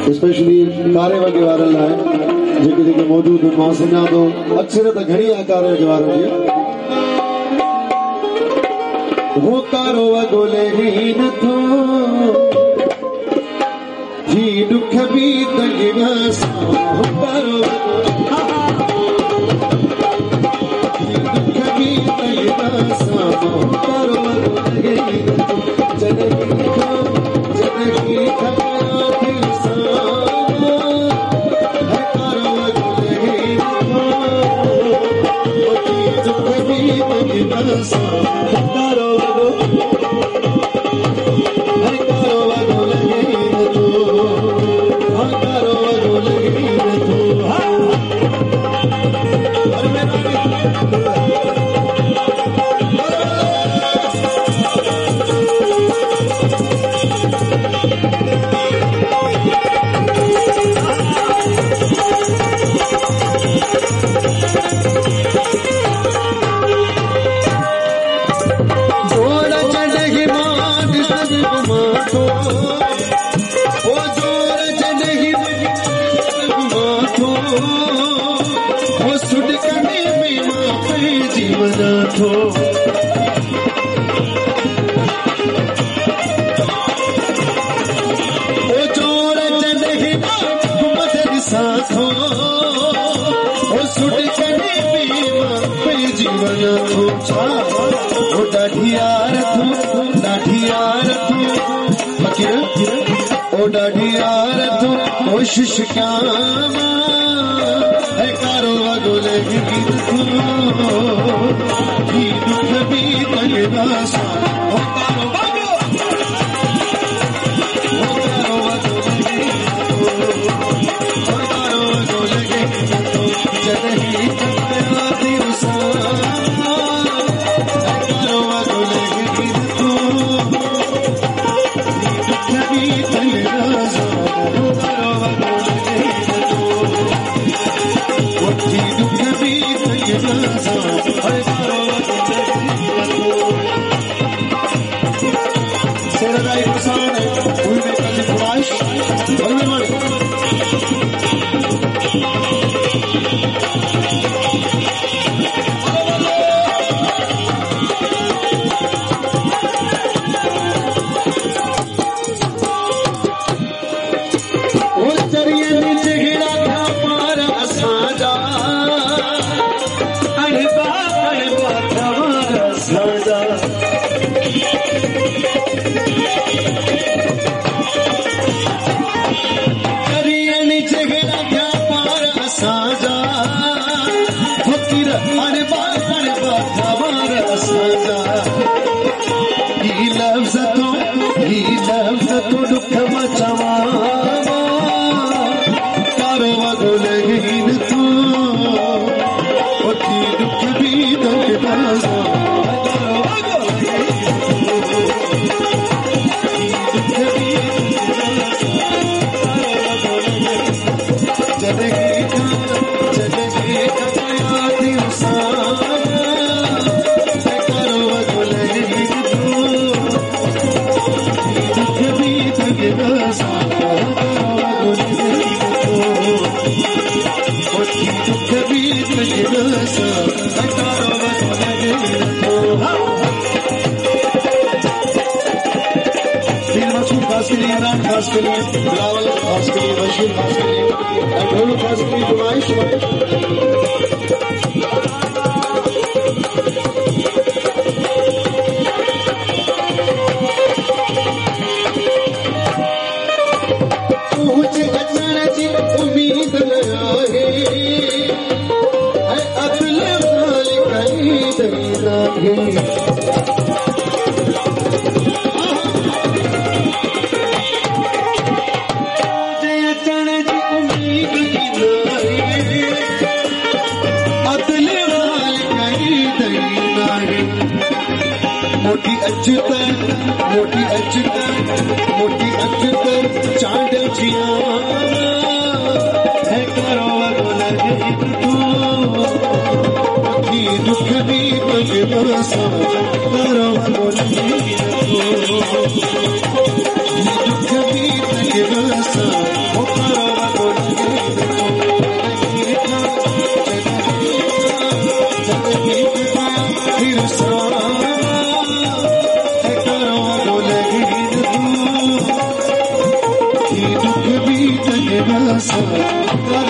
specially कारे वगे वारन लाइ जेके जेके मौजूद मां सुञा थो अक्सर त घणी आहे कारे वगे वारन जी वो कारो वगो लही नथो जी दुख भी तंगना सा कारो दुख भी तंगना सा कारो वगो लही नथो जनकी खपया दिल सा है कारो वगो लही नथो जी दुख भी तंगना सा कारो कोशिश क्या है कारो वगो लही नथो जी दुख भी तंगना सा कारो वगो लही नथो जनही खपया दिल सा कारो वगो लही नथो दुख भी तंगना सा दुख भी कर